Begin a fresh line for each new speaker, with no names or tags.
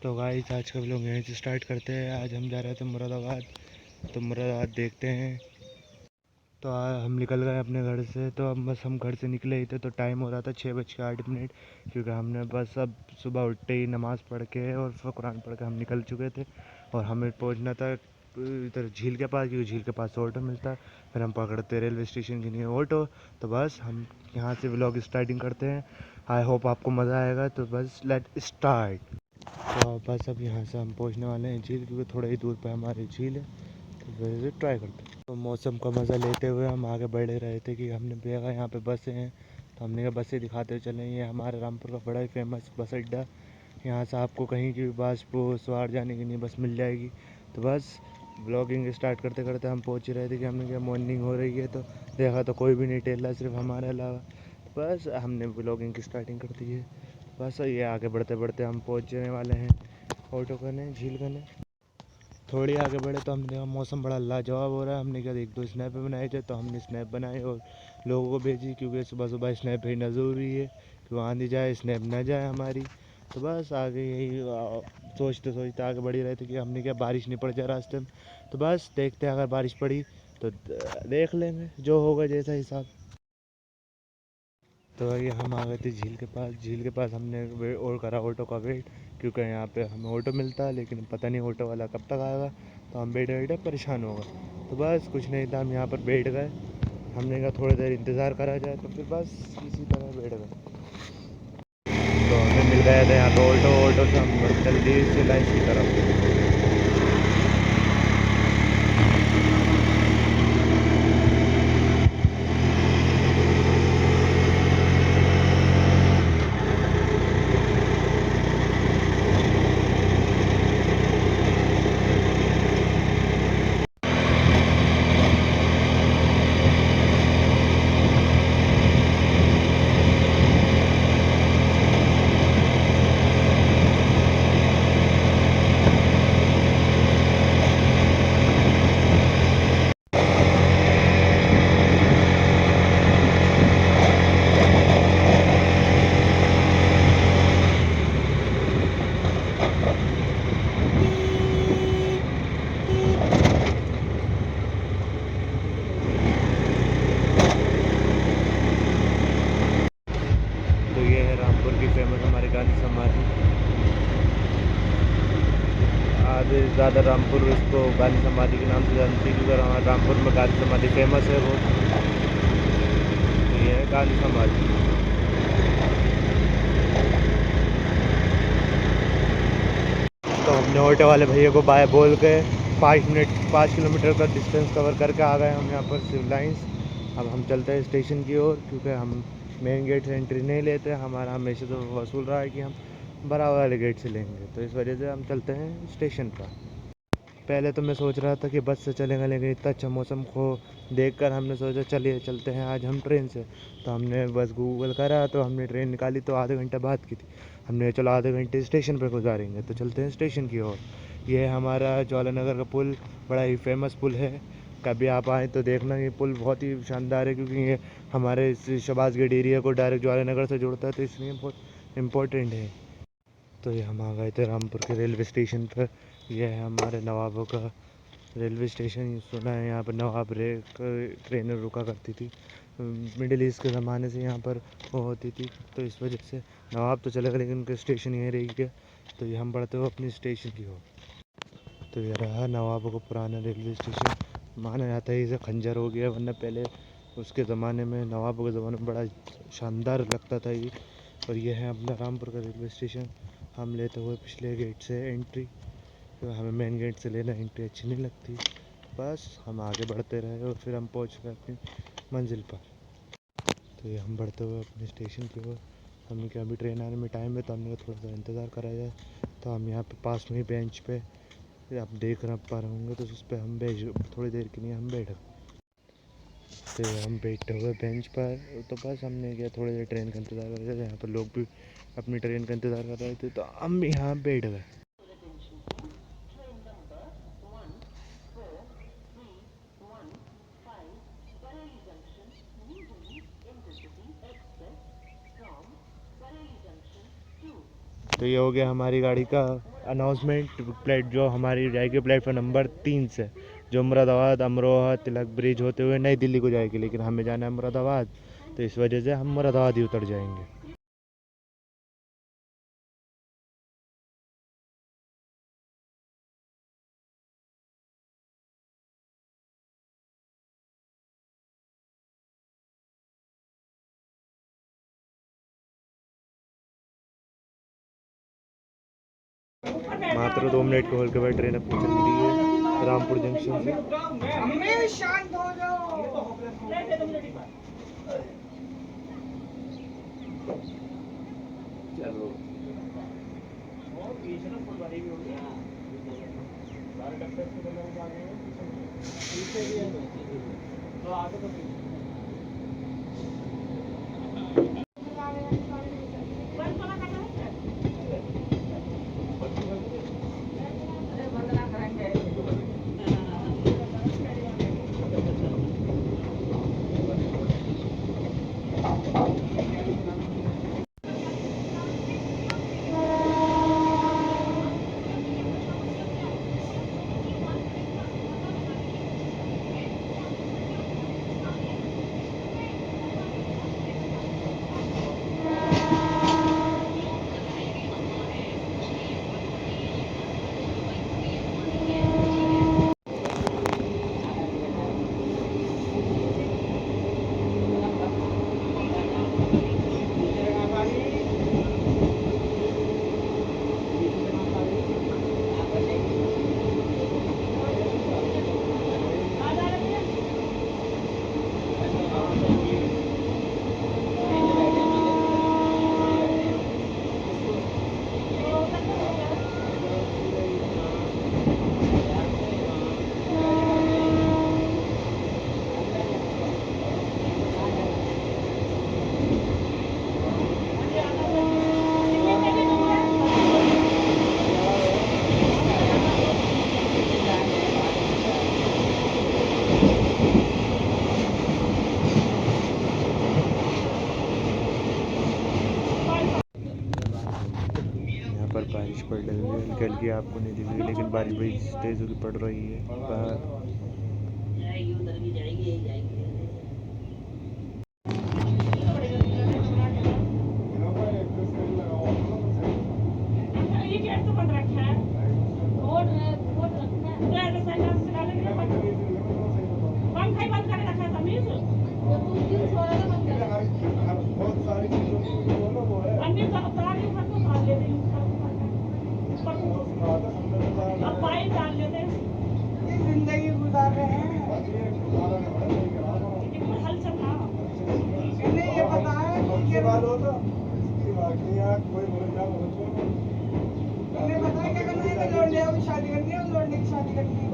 तो गाइस आज का व्लॉग यहीं से स्टार्ट करते हैं। आज हम जा रहे थे मुरादाबाद, तो मुरादाबाद देखते हैं। तो आज हम निकल गए अपने घर से। तो अब बस हम घर से निकले ही थे तो टाइम हो रहा था 6:08, क्योंकि हमने बस अब सुबह उठते ही नमाज़ पढ़ के और फिर कुरान पढ़ के हम निकल चुके थे। और हमें पहुंचना था इधर झील के पास, क्योंकि झील के पास ऑटो मिलता है। फिर हम पकड़ते रेलवे स्टेशन के लिए ऑटो। तो बस हम यहाँ से व्लॉग स्टार्टिंग करते हैं। आई होप आपको मज़ा आएगा। तो बस लेट स्टार्ट। तो बस अब यहाँ से हम पहुँचने वाले हैं झील, क्योंकि थोड़ा ही दूर पे हमारी झील है। तो वैसे ट्राई करते हैं। तो मौसम का मज़ा लेते हुए हम आगे बढ़ रहे थे कि हमने देखा यहाँ पे बसें हैं। तो हमने कहा बसें दिखाते हुए चलें। ये हमारे रामपुर का बड़ा ही फेमस बस अड्डा। यहाँ से आपको कहीं की भी बाजपुर सवार जाने के लिए बस मिल जाएगी। तो बस ब्लॉगिंग स्टार्ट करते करते हम पहुँच ही रहे थे कि हमने क्या मॉर्निंग हो रही है। तो देखा तो कोई भी नहीं टेल रहा, सिर्फ हमारे अलावा। तो बस हमने ब्लॉगिंग की स्टार्टिंग कर दी है। बस ये आगे बढ़ते बढ़ते हम पहुँचने वाले हैं ऑटो करने, झील करने। थोड़ी आगे बढ़े तो हमने देखा मौसम बड़ा लाजवाब हो रहा है। हमने क्या एक दो स्नैप बनाए थे, तो हमने स्नैप बनाए और लोगों को भेजी, क्योंकि सुबह सुबह स्नैप भेजना ज़रूरी है कि वो आंधी जाए स्नैप ना जाए हमारी। तो बस आगे यही सोचते सोचते आगे बढ़ ही रहे थे कि हमने क्या बारिश नहीं पड़ जाए रास्ते में। तो बस देखते हैं, अगर बारिश पड़ी तो देख लेंगे जो होगा जैसा हिसाब। तो ये हम आ गए थे झील के पास। झील के पास हमने और करा ऑटो का वेट, क्योंकि यहाँ पे हमें ऑटो मिलता है, लेकिन पता नहीं ऑटो वाला कब तक आएगा। तो हम बैठे बैठे परेशान हो गए। तो बस कुछ नहीं था, हम यहाँ पर बैठ गए। हमने कहा थोड़ी देर इंतज़ार करा जाए, तो फिर बस इसी तरह बैठ गए। तो हमें मिल गया था यहाँ पर ऑटो से हम जल्दी से लाइफ की तरफ। तो ये है रामपुर की फेमस हमारी गांधी समाधि। आधे ज़्यादा रामपुर इसको गांधी समाधि के नाम से जानती है, क्योंकि हमारे रामपुर में गांधी समाधि फेमस है बहुत। तो ये है गांधी समाधि। तो हमने ऑटो वाले भैया को बाय बोल के 5 किलोमीटर का डिस्टेंस कवर करके आ गए हम यहाँ पर सिविल लाइन्स। अब हम चलते हैं स्टेशन की ओर, क्योंकि हम मेन गेट से एंट्री नहीं लेते। हमारा हमेशा तो वसूल रहा है कि हम बराबर वाले गेट से लेंगे, तो इस वजह से हम चलते हैं स्टेशन पर। पहले तो मैं सोच रहा था कि बस से चलेंगे, लेकिन इतना अच्छा मौसम को देखकर हमने सोचा चलिए चलते हैं आज हम ट्रेन से। तो हमने बस गूगल करा, तो हमने ट्रेन निकाली तो आधे घंटे बाद की थी। हमने चलो आधे घंटे स्टेशन पर गुजारेंगे, तो चलते हैं स्टेशन की ओर। ये है हमारा ज्वालानगर का पुल, बड़ा ही फेमस पुल है। कभी आप आएँ तो देखना, ये पुल बहुत ही शानदार है, क्योंकि ये हमारे शहबाज गेट एरिया को डायरेक्ट ज्वालानगर से जोड़ता है, तो इसलिए बहुत इम्पोर्टेंट है। तो ये हम आ गए थे रामपुर के रेलवे स्टेशन पर। यह है हमारे नवाबों का रेलवे स्टेशन। सुना है यहाँ पर नवाब ट्रेनें रुका करती थी। मिडिल ईस्ट के ज़माने से यहाँ पर वो होती थी, तो इस वजह से नवाब तो चले गए, लेकिन उनका स्टेशन यहीं रह गया। तो ये हम बढ़ते हुए अपनी स्टेशन की ओर। तो ये रहा नवाबों का पुराना रेलवे स्टेशन। माना जाता है इसे खंजर हो गया, वरना पहले उसके ज़माने में, नवाबों के ज़माने में बड़ा शानदार लगता था ये। और ये है अपना रामपुर का रेलवे स्टेशन। हम लेते हुए पिछले गेट से एंट्री, तो हमें मेन गेट से लेना एंट्री अच्छी नहीं लगती। बस हम आगे बढ़ते रहे और फिर हम पहुंच गए अपनी मंजिल पर। तो ये हम बढ़ते हुए अपने स्टेशन की ओर। हमने क्या अभी ट्रेन आने में टाइम है, तो हमने थोड़ा सा इंतज़ार करा जाए। तो हम यहाँ पे पास में ही बेंच पे, आप देख पा रहे होंगे, तो उस पर हम थोड़ी देर के लिए हम बैठ गए। तो हम बैठे हुए बेंच पर। तो बस हमने क्या थोड़ी देर ट्रेन का इंतज़ार कर रहे थे। यहाँ पर लोग भी अपनी ट्रेन का इंतज़ार कर रहे थे, तो हम भी यहाँ बैठ गए। तो ये हो गया हमारी गाड़ी का अनाउंसमेंट प्लेट जो हमारी जाएगी प्लेटफॉर्म नंबर 3 से, जो मुरादाबाद अमरोहा तिलक ब्रिज होते हुए नई दिल्ली को जाएगी, लेकिन हमें जाना है मुरादाबाद, तो इस वजह से हम मुरादाबाद ही उतर जाएंगे। मात्र 2 मिनट के होल के बाद ट्रेन अपनी चल रही है रामपुर जंक्शन से। शांत हो जाओ। चलो पर बारिश पड़ रही है, निकल के आपको नहीं दिख रही, लेकिन बारिश बड़ी तेज पड़ रही है बाहर।
जिंदगी गुजार रहे हैं। इन्हें ये पता है कि इन्हें पता है क्या करना है, कि लौंडे की शादी करनी है, लौंडे की शादी करनी है।